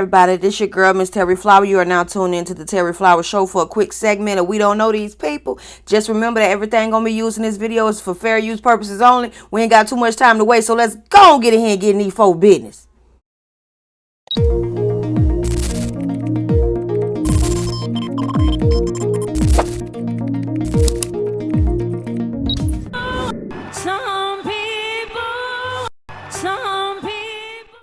everybody? This your girl, Miss Terry Flower. You are now tuned into the Terry Flower Show for a quick segment of We Don't Know These People. Just remember that everything gonna be used in this video is for fair use purposes only. We ain't got too much time to waste, so let's go and get in here and get in these folk business.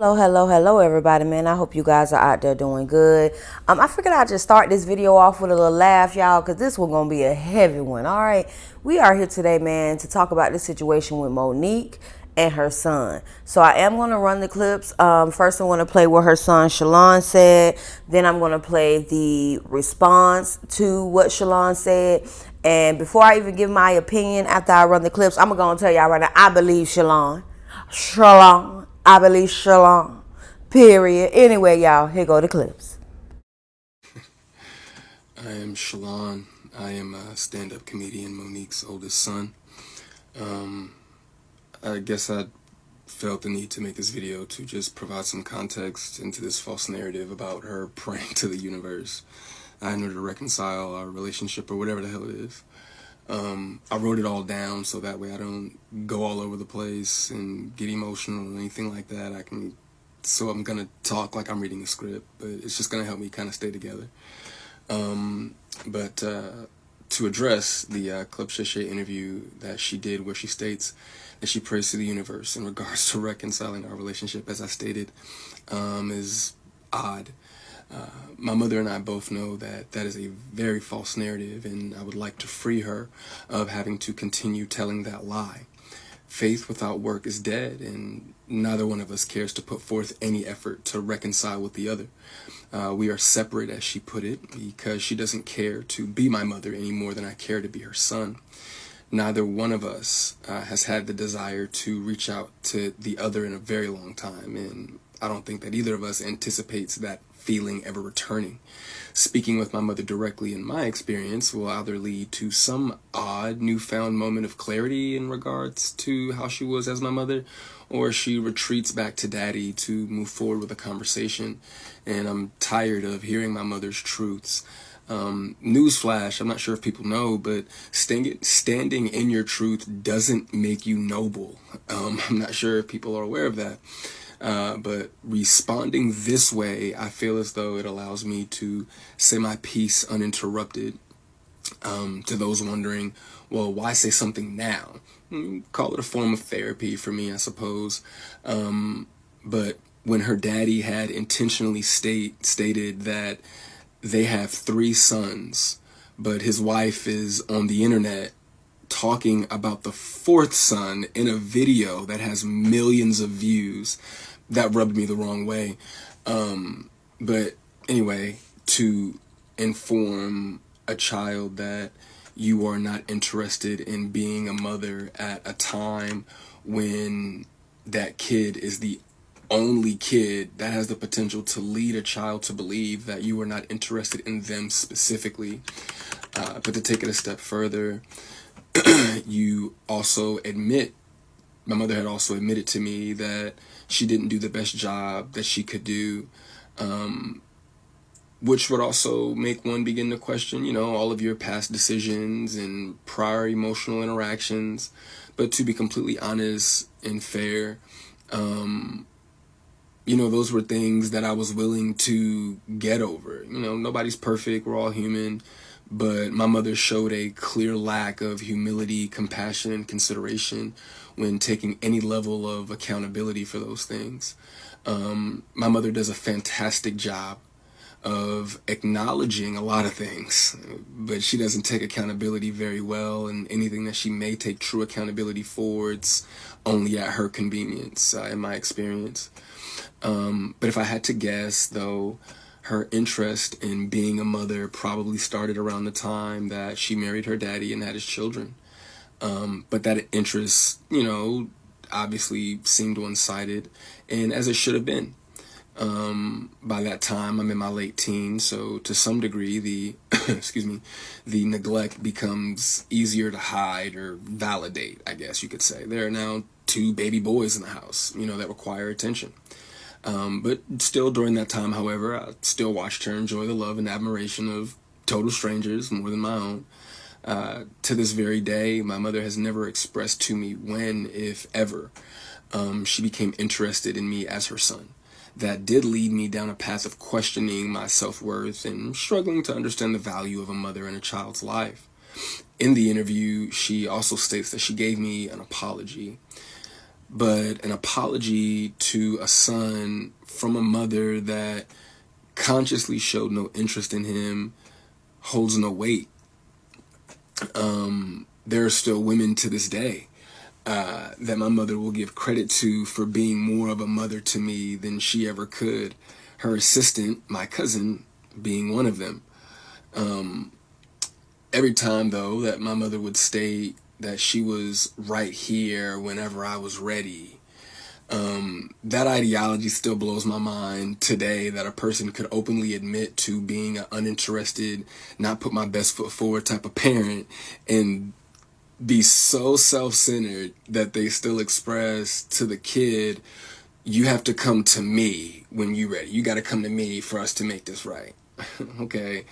Hello, everybody, man. I hope you guys are out there doing good. I figured I'd just start this video off with a little laugh, y'all, because this one gonna be a heavy one. All right, we are here today, man, to talk about the situation with Monique and her son. So I am gonna run the clips. First, I'm gonna play what her son Shalon said. Then I'm gonna play the response to what Shalon said. And before I even give my opinion, after I run the clips, I'm gonna tell y'all right now, I believe Shalon. I believe Shalom. Period. Anyway, y'all, here go the clips. I am Shalon. I am a stand-up comedian, Monique's oldest son. I guess I felt the need to make this video to just provide some context into this false narrative about her praying to the universe in order to reconcile our relationship or whatever the hell it is. I wrote it all down so that way I don't go all over the place and get emotional or anything like that. So I'm gonna talk like I'm reading a script, but it's just gonna help me kind of stay together. But to address the Club Shay Shay interview that she did where she states that she prays to the universe in regards to reconciling our relationship, as I stated, is odd. My mother and I both know that that is a very false narrative, and I would like to free her of having to continue telling that lie. Faith without work is dead, and neither one of us cares to put forth any effort to reconcile with the other. We are separate, as she put it, because she doesn't care to be my mother any more than I care to be her son. Neither one of us has had the desire to reach out to the other in a very long time, and I don't think that either of us anticipates that feeling ever returning. Speaking with my mother directly, in my experience, will either lead to some odd newfound moment of clarity in regards to how she was as my mother, or she retreats back to daddy to move forward with a conversation. And I'm tired of hearing my mother's truths. Newsflash, I'm not sure if people know, but standing in your truth doesn't make you noble. I'm not sure if people are aware of that. But responding this way, I feel as though it allows me to say my piece uninterrupted. To those wondering, well, why say something now? Call it a form of therapy for me, I suppose. But when her daddy had intentionally stated that they have 3 sons, but his wife is on the internet talking about the 4th son in a video that has millions of views, that rubbed me the wrong way. But anyway, to inform a child that you are not interested in being a mother at a time when that kid is the only kid that has the potential to lead a child to believe that you are not interested in them specifically. But to take it a step further, you also admit, my mother had also admitted to me that she didn't do the best job that she could do, which would also make one begin to question, all of your past decisions and prior emotional interactions. But to be completely honest and fair, those were things that I was willing to get over. Nobody's perfect, we're all human. But my mother showed a clear lack of humility, compassion, and consideration when taking any level of accountability for those things. My mother does a fantastic job of acknowledging a lot of things, but she doesn't take accountability very well, and anything that she may take true accountability for, it's only at her convenience, in my experience. But if I had to guess, though, her interest in being a mother probably started around the time that she married her daddy and had his children. But that interest, obviously seemed one-sided, and as it should have been. By that time, I'm in my late teens, so to some degree, the the neglect becomes easier to hide or validate, I guess you could say. There are now 2 baby boys in the house, that require attention. But still during that time, however, I still watched her enjoy the love and admiration of total strangers more than my own. To this very day, my mother has never expressed to me when, if ever, she became interested in me as her son. That did lead me down a path of questioning my self-worth and struggling to understand the value of a mother in a child's life. In the interview, she also states that she gave me an apology, but an apology to a son from a mother that consciously showed no interest in him holds no weight. There are still women to this day that my mother will give credit to for being more of a mother to me than she ever could. Her assistant, my cousin, being one of them. Every time, though, that my mother would state that she was right here whenever I was ready, that ideology still blows my mind today, that a person could openly admit to being an uninterested, not put my best foot forward type of parent and be so self-centered that they still express to the kid, you have to come to me when you're ready. You got to come to me for us to make this right. Okay.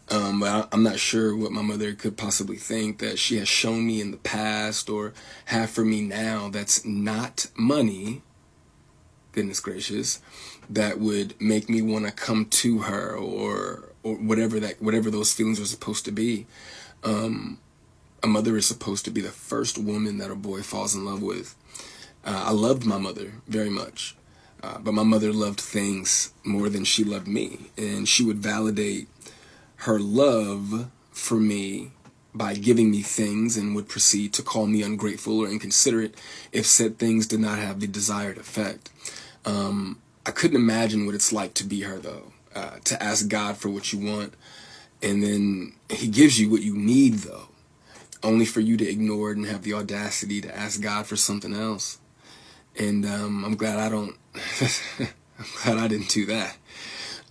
But I'm not sure what my mother could possibly think that she has shown me in the past or have for me now that's not money, goodness gracious, that would make me want to come to her or whatever those feelings are supposed to be. A mother is supposed to be the first woman that a boy falls in love with. I loved my mother very much, but my mother loved things more than she loved me, and she would validate her love for me by giving me things and would proceed to call me ungrateful or inconsiderate if said things did not have the desired effect. I couldn't imagine what it's like to be her, though, to ask God for what you want, and then he gives you what you need, though, only for you to ignore it and have the audacity to ask God for something else. And I'm glad I don't, I'm glad I didn't do that.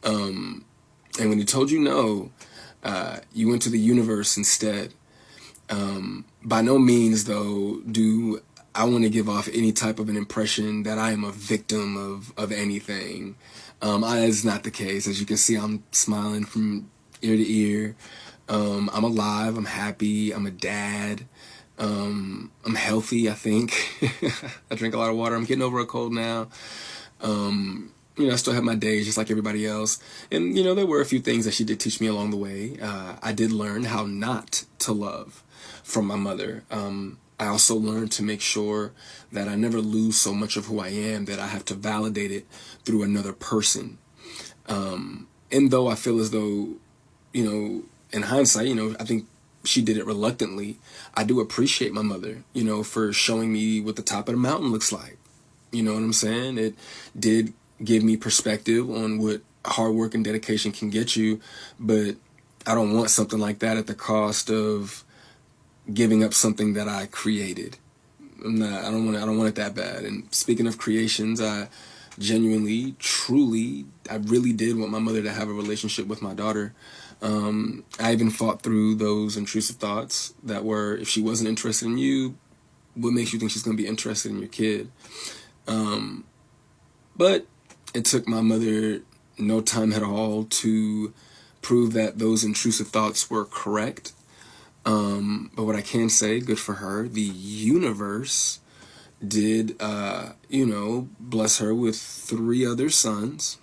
And when he told you no, you went to the universe instead. By no means, though, do I want to give off any type of an impression that I am a victim of anything. That is not the case. As you can see, I'm smiling from ear to ear. I'm alive. I'm happy. I'm a dad. I'm healthy, I think. I drink a lot of water. I'm getting over a cold now. I still have my days just like everybody else. And, there were a few things that she did teach me along the way. I did learn how not to love from my mother. I also learned to make sure that I never lose so much of who I am that I have to validate it through another person. And though I feel as though, in hindsight, I think she did it reluctantly, I do appreciate my mother, for showing me what the top of the mountain looks like. You know what I'm saying? It did give me perspective on what hard work and dedication can get you, but I don't want something like that at the cost of giving up something that I created. I don't want it that bad. And speaking of creations, I genuinely, truly, I really did want my mother to have a relationship with my daughter. I even fought through those intrusive thoughts that were, if she wasn't interested in you, what makes you think she's going to be interested in your kid? But it took my mother no time at all to prove that those intrusive thoughts were correct. But what I can say, good for her, the universe did, bless her with 3 other sons.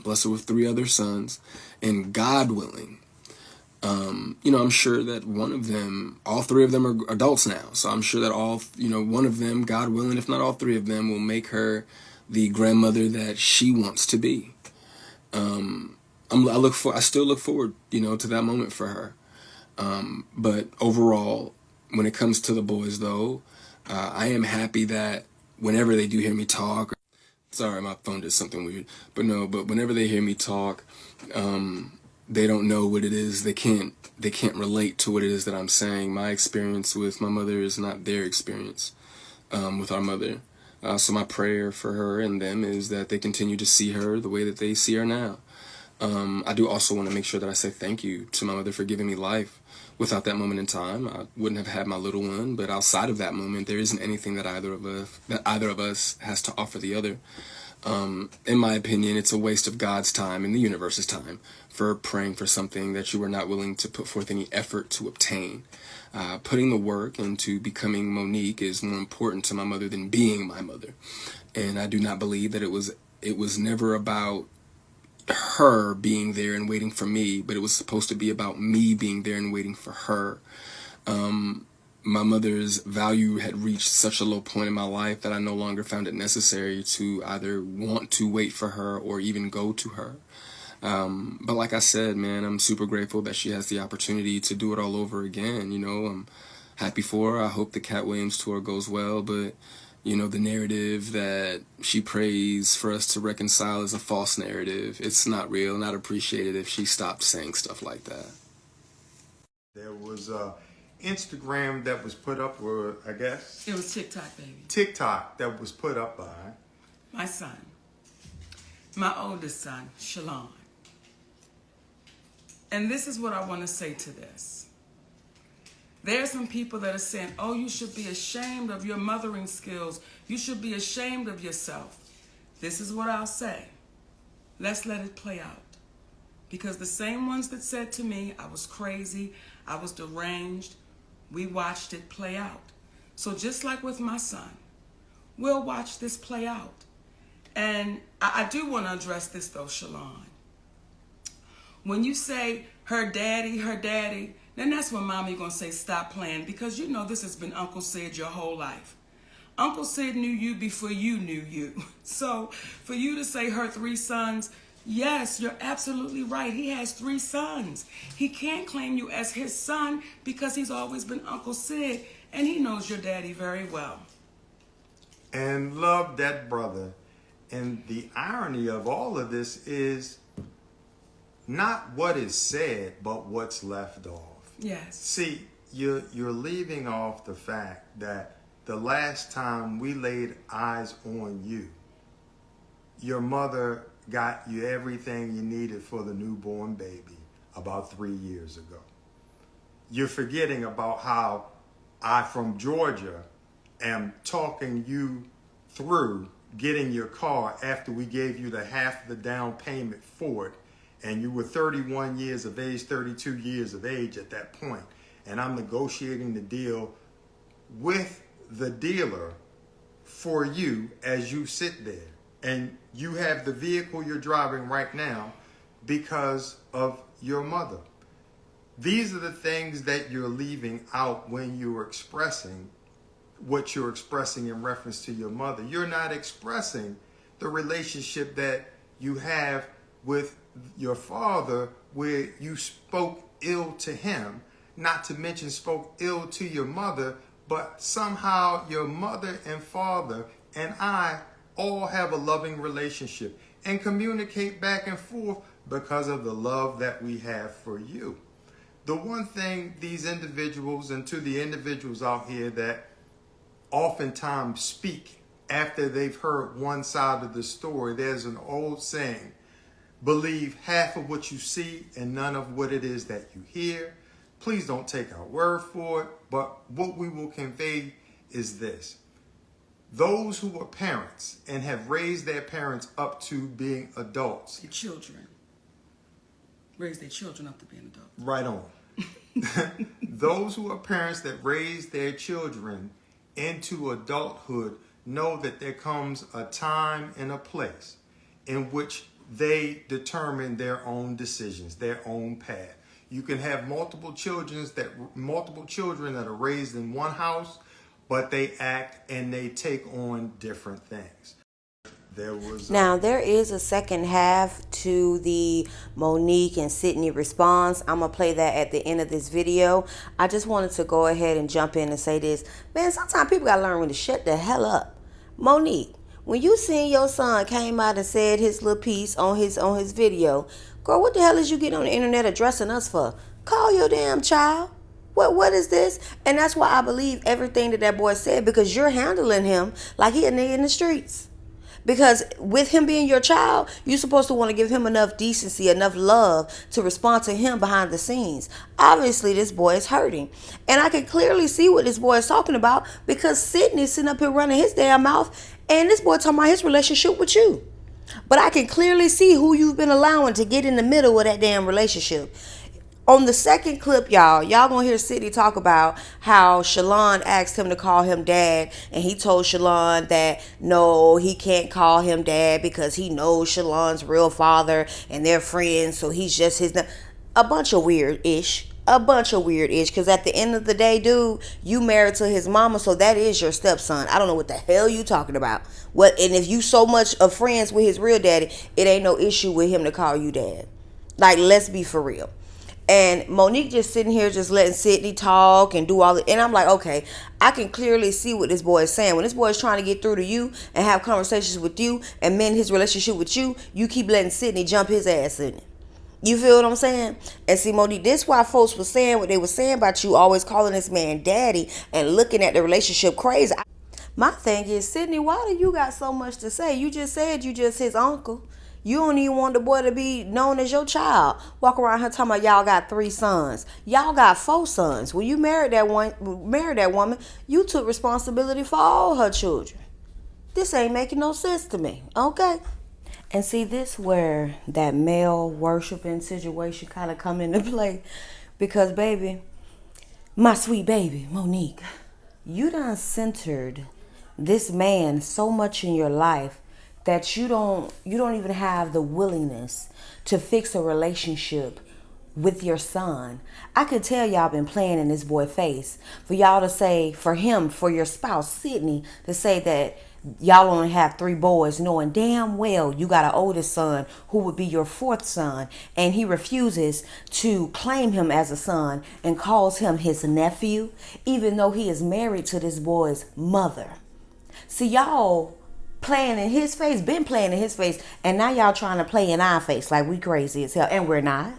Bless her with 3 other sons. And God willing, I'm sure that one of them, all 3 of them are adults now. So I'm sure that one of them, God willing, if not all 3 of them, will make her the grandmother that she wants to be. I still look forward, to that moment for her. But overall, when it comes to the boys, though, I am happy that whenever they do hear me talk, sorry, my phone did something weird, but whenever they hear me talk, they don't know what it is. They can't relate to what it is that I'm saying. My experience with my mother is not their experience, with our mother. So my prayer for her and them is that they continue to see her the way that they see her now. I do also want to make sure that I say thank you to my mother for giving me life. Without that moment in time, I wouldn't have had my little one. But outside of that moment, there isn't anything that either of us has to offer the other. In my opinion, it's a waste of God's time and the universe's time for praying for something that you are not willing to put forth any effort to obtain. Putting the work into becoming Monique is more important to my mother than being my mother. And I do not believe that it was never about her being there and waiting for me, but it was supposed to be about me being there and waiting for her. My mother's value had reached such a low point in my life that I no longer found it necessary to either want to wait for her or even go to her. But like I said, man, I'm super grateful that she has the opportunity to do it all over again. I'm happy for her. I hope the Cat Williams tour goes well, but the narrative that she prays for us to reconcile is a false narrative. It's not real, not appreciated if she stopped saying stuff like that. There was Instagram that was put up, or I guess it was TikTok, baby. TikTok that was put up by my son, my oldest son, Shalon. And this is what I want to say to this. There are some people that are saying, oh, you should be ashamed of your mothering skills. You should be ashamed of yourself. This is what I'll say. Let's let it play out. Because the same ones that said to me I was crazy, I was deranged, we watched it play out. So just like with my son, we'll watch this play out. And I do want to address this though, Shalon. When you say her daddy, then that's when mommy gonna say stop playing, because this has been Uncle Sid your whole life. Uncle Sid knew you before you knew you. So for you to say her 3 sons, yes, you're absolutely right. He has 3 sons. He can't claim you as his son because he's always been Uncle Sid, and he knows your daddy very well. And love that brother. And the irony of all of this is not what is said, but what's left off. Yes. See, you're leaving off the fact that the last time we laid eyes on you, your mother got you everything you needed for the newborn baby about 3 years ago. You're forgetting about how I, from Georgia, am talking you through getting your car after we gave you the half the down payment for it. And you were 31 years of age, 32 years of age at that point. And I'm negotiating the deal with the dealer for you as you sit there. And you have the vehicle you're driving right now because of your mother. These are the things that you're leaving out when you're expressing what you're expressing in reference to your mother. You're not expressing the relationship that you have with your father, where you spoke ill to him, not to mention spoke ill to your mother, but somehow your mother and father and I all have a loving relationship and communicate back and forth because of the love that we have for you. The one thing these individuals, and to the individuals out here that oftentimes speak after they've heard one side of the story, there's an old saying: believe half of what you see and none of what it is that you hear. Please don't take our word for it, but what we will convey is this. Those who are parents and have raised their parents up to being adults. Their children. Raise their children up to being adults. Right on. Those who are parents that raise their children into adulthood know that there comes a time and a place in which they determine their own decisions, their own path. You can have multiple children that are raised in one house, but they act and they take on different things. Now, there is a second half to the Monique and Sydney response. I'm going to play that at the end of this video. I just wanted to go ahead and jump in and say this. Man, sometimes people got to learn when to shut the hell up. Monique, when you seen your son came out and said his little piece on his video, girl, what the hell is you getting on the internet addressing us for? Call your damn child. What is this? And that's why I believe everything that boy said, because you're handling him like he a nigga in the streets. Because with him being your child, you're supposed to want to give him enough decency, enough love to respond to him behind the scenes. Obviously, this boy is hurting. And I can clearly see what this boy is talking about, because Sydney's sitting up here running his damn mouth, and this boy talking about his relationship with you. But I can clearly see who you've been allowing to get in the middle of that damn relationship. On the second clip, y'all gonna hear Sydney talk about how Shalon asked him to call him dad, and he told Shalon that no, he can't call him dad because he knows Shalon's real father and they're friends, so he's just his. A bunch of weird-ish. Because at the end of the day, dude, you married to his mama, so that is your stepson. I don't know what the hell you talking about. What? And if you so much of friends with his real daddy, it ain't no issue with him to call you dad. Like, let's be for real. And Monique just sitting here just letting Sydney talk and do all the, and I'm like, okay, I can clearly see what this boy is saying. When this boy is trying to get through to you and have conversations with you and mend his relationship with you, you keep letting Sydney jump his ass in it. You feel what I'm saying? And see, Monique, this is why folks were saying what they were saying about you, always calling this man daddy and looking at the relationship crazy. My thing is, Sydney, why do you got so much to say? You just said you just his uncle. You don't even want the boy to be known as your child. Walk around here talking about y'all got 3 sons. Y'all got 4 sons. When you married that woman, you took responsibility for all her children. This ain't making no sense to me, okay? And see, this where that male worshiping situation kind of come into play. Because, baby, my sweet baby, Monique, you done centered this man so much in your life that you don't even have the willingness to fix a relationship with your son. I could tell y'all been playing in this boy's face. For y'all to say, for your spouse, Sydney, to say that y'all only have 3 boys, knowing damn well you got an oldest son who would be your 4th son, and he refuses to claim him as a son and calls him his nephew, even though he is married to this boy's mother. See, y'all playing in his face, been playing in his face, and now y'all trying to play in our face like we crazy as hell, and we're not.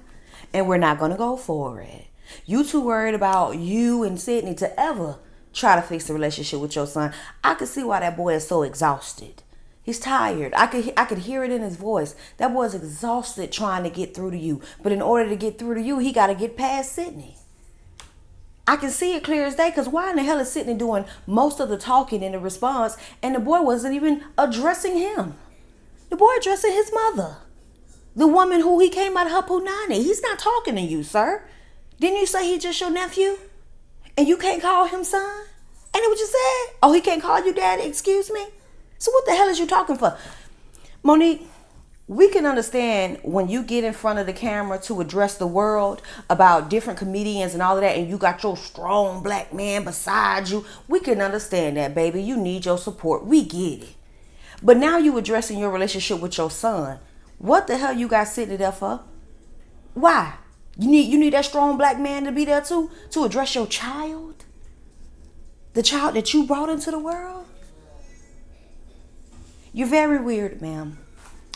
And we're not gonna go for it. You too worried about you and Sydney to ever try to fix the relationship with your son. I could see why that boy is so exhausted. He's tired. I could hear it in his voice. That boy's exhausted trying to get through to you. But in order to get through to you, he got to get past Sydney. I can see it clear as day, because why in the hell is Sydney doing most of the talking in the response, and the boy wasn't even addressing him? The boy addressing his mother, the woman who he came out of her punani. He's not talking to you, sir. Didn't you say he's just your nephew? And you can't call him son? Ain't that what you said? Oh, he can't call you daddy? Excuse me? So what the hell is you talking for? Monique, we can understand when you get in front of the camera to address the world about different comedians and all of that, and you got your strong black man beside you. We can understand that, baby. You need your support. We get it. But now you addressing your relationship with your son. What the hell you got sitting there for? Why? You need that strong black man to be there too, to address your child? The child that you brought into the world? You're very weird, ma'am.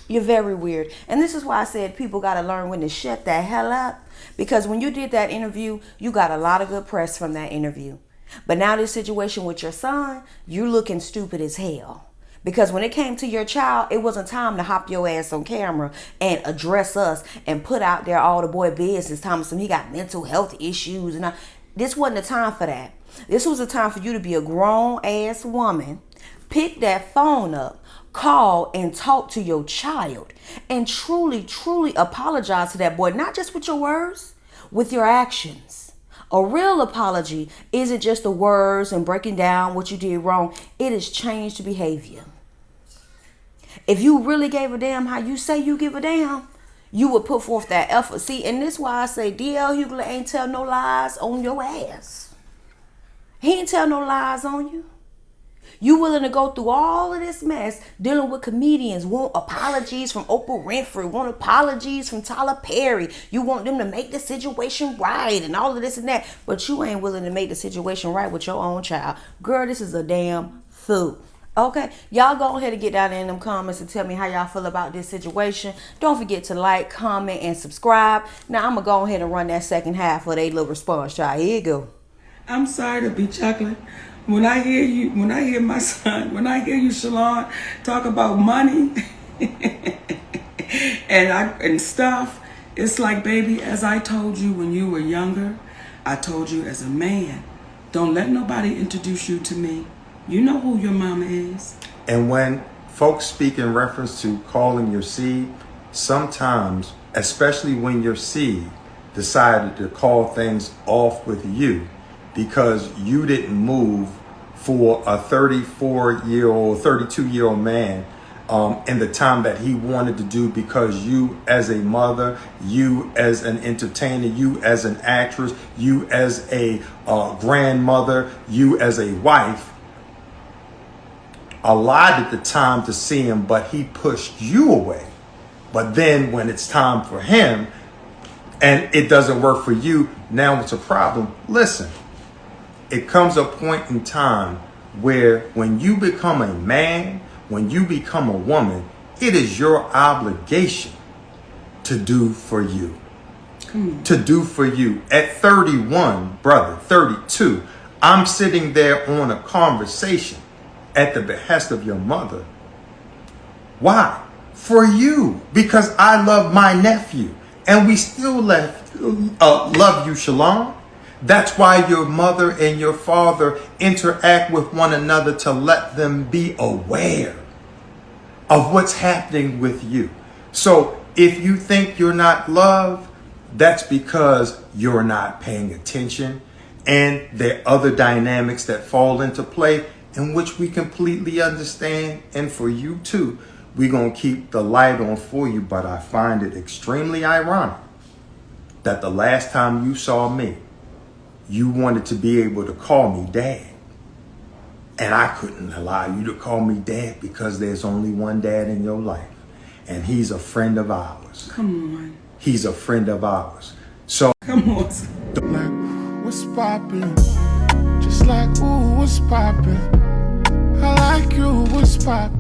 You're very weird. And this is why I said people got to learn when to shut the hell up. Because when you did that interview, you got a lot of good press from that interview. But now this situation with your son, you're looking stupid as hell. Because when it came to your child, it wasn't time to hop your ass on camera and address us and put out there all the boy business. Thomason, he got mental health issues. And this wasn't the time for that. This was the time for you to be a grown ass woman. Pick that phone up. Call and talk to your child. And truly, truly apologize to that boy. Not just with your words, with your actions. A real apology isn't just the words and breaking down what you did wrong. It is changed behavior. If you really gave a damn how you say you give a damn, you would put forth that effort. See, and this is why I say DL Hughley ain't tell no lies on your ass. He ain't tell no lies on you. You willing to go through all of this mess dealing with comedians, want apologies from Oprah Winfrey, want apologies from Tyler Perry. You want them to make the situation right and all of this and that. But you ain't willing to make the situation right with your own child. Girl, this is a damn fool. Okay, y'all go ahead and get down in them comments and tell me how y'all feel about this situation. Don't forget to like, comment, and subscribe. Now I'm gonna go ahead and run that second half of their little response, y'all. Here you go. I'm sorry to be chocolate. When I hear you, when I hear my son, when I hear you, Shalon, talk about money and stuff, it's like, baby, as I told you when you were younger, I told you as a man, don't let nobody introduce you to me. You know who your mama is. And when folks speak in reference to calling your seed. Sometimes, especially when your seed decided to call things off with you because you didn't move for a 34-year-old, 32-year-old man in the time that he wanted to do, because you as a mother, you as an entertainer, you as an actress, you as a grandmother, you as a wife, allotted the time to see him, but he pushed you away. But then when it's time for him and it doesn't work for you, now it's a problem. Listen, it comes a point in time where when you become a man, when you become a woman, it is your obligation to do for you. To do for you. At 31, brother, 32, I'm sitting there on a conversation at the behest of your mother. Why? For you. Because I love my nephew. And we still love you, Shalom. That's why your mother and your father interact with one another, to let them be aware of what's happening with you. So if you think you're not loved, that's because you're not paying attention. And there are other dynamics that fall into play, in which we completely understand. And for you too, we're going to keep the light on for you. But I find it extremely ironic that the last time you saw me, you wanted to be able to call me dad. And I couldn't allow you to call me dad because there's only one dad in your life. And he's a friend of ours. Come on. He's a friend of ours. So Come on. Like, what's poppin'? Just like, ooh, what's poppin'? I like you, what's poppin'?